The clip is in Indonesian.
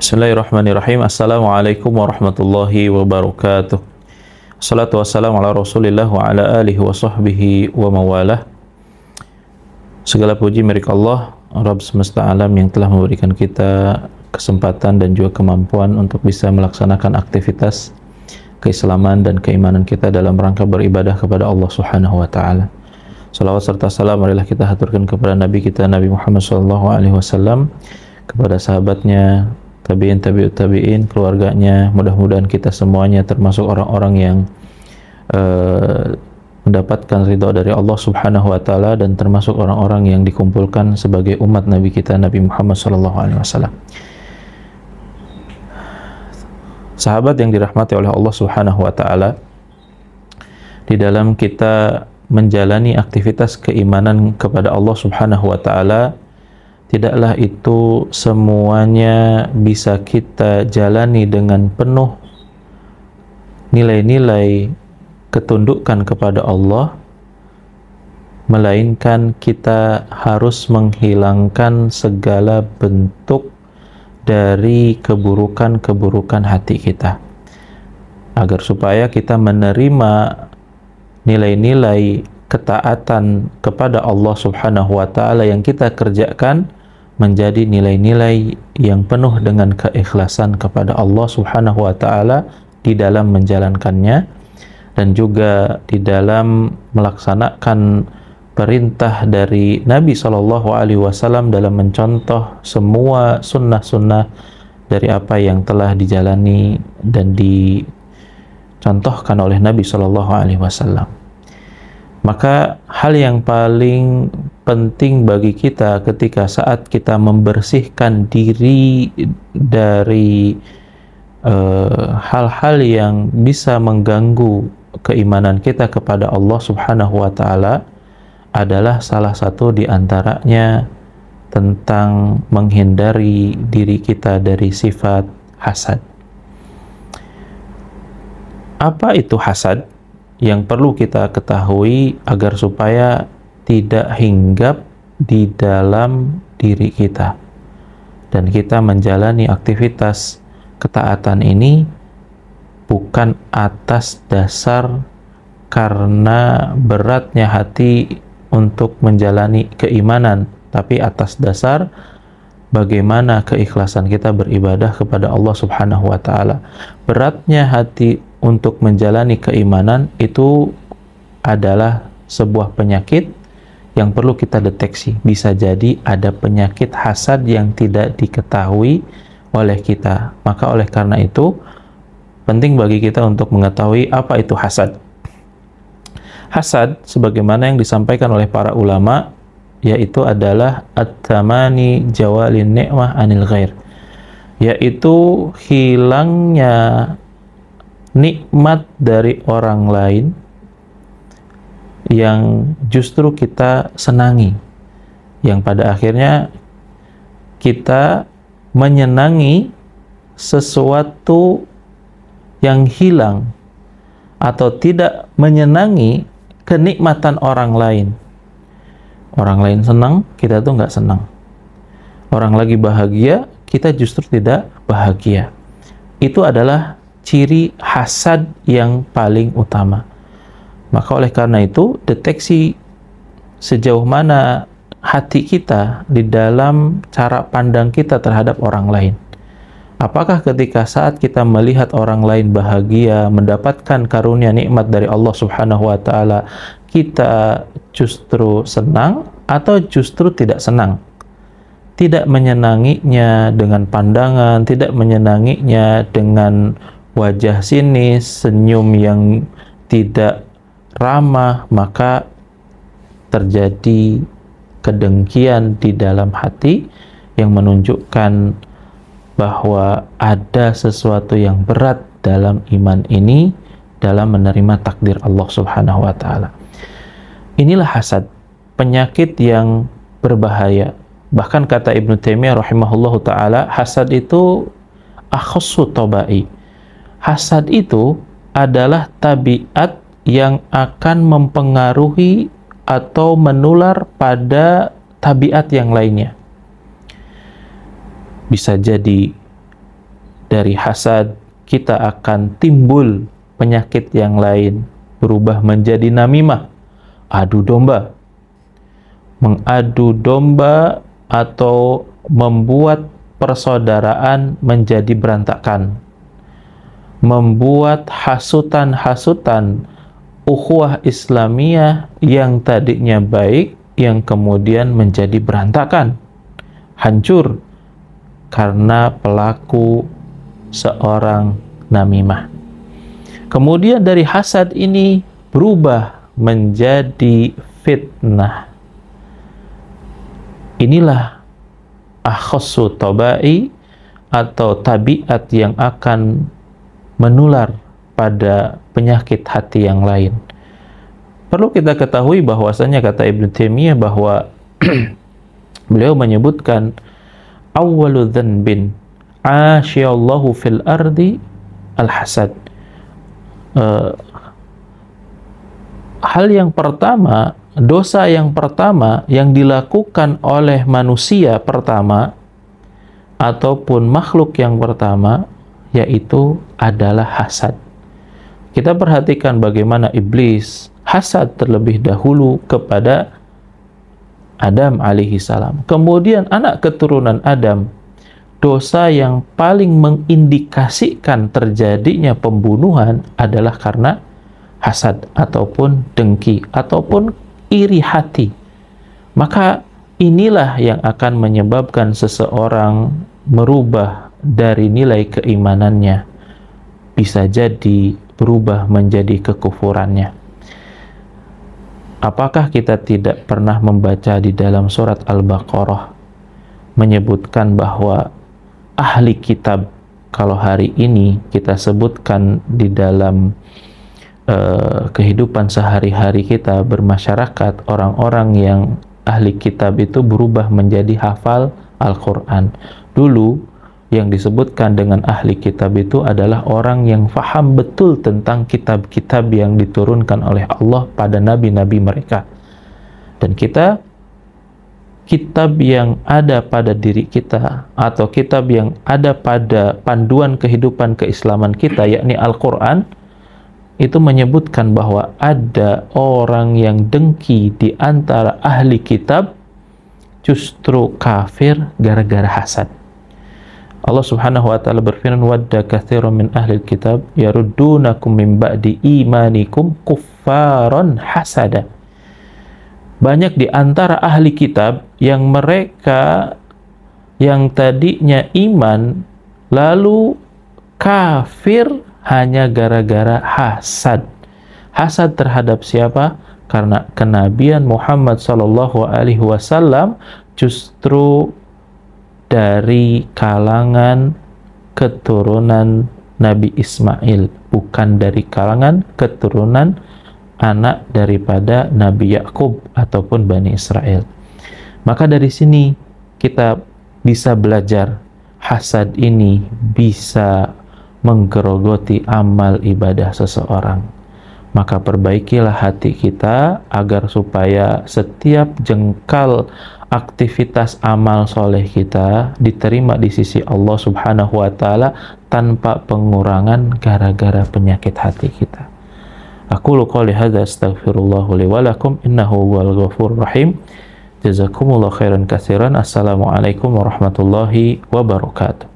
Bismillahirrahmanirrahim. Assalamualaikum warahmatullahi wabarakatuh. Assalatu wassalamu ala rasulillah wa ala alihi wa sahbihi wa mawalah. Segala puji milik Allah, Rabb semesta alam yang telah memberikan kita kesempatan dan juga kemampuan untuk bisa melaksanakan aktivitas keislaman dan keimanan kita dalam rangka beribadah kepada Allah Subhanahu wa taala. Salawat serta salam marilah kita haturkan kepada Nabi kita Nabi Muhammad SAW, kepada sahabatnya, tabi'in, tabi'ut tabi'in, keluarganya. Mudah-mudahan kita semuanya termasuk orang-orang yang mendapatkan ridha dari Allah Subhanahu wa taala dan termasuk orang-orang yang dikumpulkan sebagai umat Nabi kita Nabi Muhammad SAW. Sahabat yang dirahmati oleh Allah Subhanahu wa taala, di dalam kita menjalani aktivitas keimanan kepada Allah Subhanahu wa taala, tidaklah itu semuanya bisa kita jalani dengan penuh nilai-nilai ketundukan kepada Allah, melainkan kita harus menghilangkan segala bentuk dari keburukan-keburukan hati kita, agar supaya kita menerima nilai-nilai ketaatan kepada Allah Subhanahu wa taala yang kita kerjakan menjadi nilai-nilai yang penuh dengan keikhlasan kepada Allah Subhanahu wa taala di dalam menjalankannya dan juga di dalam melaksanakan perintah dari Nabi SAW dalam mencontoh semua sunnah-sunnah dari apa yang telah dijalani dan dicontohkan oleh Nabi SAW. Maka hal yang paling penting bagi kita ketika saat kita membersihkan diri dari hal-hal yang bisa mengganggu keimanan kita kepada Allah Subhanahu wa taala adalah salah satu di antaranya tentang menghindari diri kita dari sifat hasad. Apa itu hasad? Yang perlu kita ketahui agar supaya tidak hinggap di dalam diri kita dan kita menjalani aktivitas ketaatan ini bukan atas dasar karena beratnya hati untuk menjalani keimanan, tapi atas dasar bagaimana keikhlasan kita beribadah kepada Allah Subhanahu wa taala. Beratnya hati untuk menjalani keimanan itu adalah sebuah penyakit yang perlu kita deteksi. Bisa jadi ada penyakit hasad yang tidak diketahui oleh kita. Maka oleh karena itu penting bagi kita untuk mengetahui apa itu hasad. Hasad sebagaimana yang disampaikan oleh para ulama yaitu adalah at-tamani jawalin ni'mah anil ghair, yaitu hilangnya nikmat dari orang lain yang justru kita senangi, yang pada akhirnya kita menyenangi sesuatu yang hilang atau tidak menyenangi kenikmatan orang lain. Orang lain senang, kita tuh nggak senang. Orang lagi bahagia, kita justru tidak bahagia. Itu adalah ciri hasad yang paling utama. Maka oleh karena itu, deteksi sejauh mana hati kita di dalam cara pandang kita terhadap orang lain. Apakah ketika saat kita melihat orang lain bahagia, mendapatkan karunia nikmat dari Allah Subhanahu wa taala, kita justru senang atau justru tidak senang? Tidak menyenanginya dengan pandangan, tidak menyenanginya dengan wajah sinis, senyum yang tidak ramah, maka terjadi kedengkian di dalam hati yang menunjukkan bahwa ada sesuatu yang berat dalam iman ini, dalam menerima takdir Allah Subhanahu wa taala. Inilah hasad, penyakit yang berbahaya. Bahkan kata Ibnu Taimiyah rahimahullahu taala, hasad itu akhassu tabai. Hasad itu adalah tabiat yang akan mempengaruhi atau menular pada tabiat yang lainnya. Bisa jadi dari hasad kita akan timbul penyakit yang lain, berubah menjadi namimah, adu domba. Mengadu domba atau membuat persaudaraan menjadi berantakan, membuat hasutan-hasutan ukhuwah Islamiyah yang tadinya baik, yang kemudian menjadi berantakan, hancur karena pelaku seorang namimah. Kemudian dari hasad ini berubah menjadi fitnah. Inilah akhassu tabai atau tabiat yang akan menular pada penyakit hati yang lain. Perlu kita ketahui bahwasanya kata Ibnu Taimiyah bahwa beliau menyebutkan awwalu dzanbin asyallahu fil ardi al-hasad. Hal yang pertama, dosa yang pertama yang dilakukan oleh manusia pertama ataupun makhluk yang pertama yaitu adalah hasad. Kita perhatikan bagaimana iblis hasad terlebih dahulu kepada Adam alaihi salam. Kemudian anak keturunan Adam, dosa yang paling mengindikasikan terjadinya pembunuhan adalah karena hasad ataupun dengki ataupun iri hati. Maka inilah yang akan menyebabkan seseorang merubah dari nilai keimanannya, bisa jadi berubah menjadi kekufurannya. Apakah kita tidak pernah membaca di dalam surat Al-Baqarah menyebutkan bahwa ahli kitab, kalau hari ini kita sebutkan di dalam kehidupan sehari-hari kita bermasyarakat, orang-orang yang ahli kitab itu berubah menjadi hafal Al-Quran. Dulu yang disebutkan dengan ahli kitab itu adalah orang yang faham betul tentang kitab-kitab yang diturunkan oleh Allah pada nabi-nabi mereka. Dan kita, kitab yang ada pada diri kita atau kitab yang ada pada panduan kehidupan keislaman kita, yakni Al-Quran, itu menyebutkan bahwa ada orang yang dengki di antara ahli kitab justru kafir gara-gara hasad. Allah Subhanahu wa taala berfirman, wadda katsirun min ahli kitab yaruddunakum min ba'di imanikum kuffaran hasada. Banyak di antara ahli kitab yang mereka yang tadinya iman lalu kafir hanya gara-gara hasad. Hasad terhadap siapa? Karena kenabian Muhammad sallallahu alaihi wasallam justru dari kalangan keturunan Nabi Ismail, bukan dari kalangan keturunan anak daripada Nabi Yakub ataupun Bani Israel. Maka dari sini kita bisa belajar hasad ini bisa menggerogoti amal ibadah seseorang. Maka perbaikilah hati kita agar supaya setiap jengkal aktivitas amal soleh kita diterima di sisi Allah Subhanahu wa taala tanpa pengurangan gara-gara penyakit hati kita. Aqulu qouli hadza astaghfirullah li wa lakum innahu huwal ghafurur rahim. Jazakumullahu khairan katsiran. Assalamualaikum warahmatullahi wabarakatuh.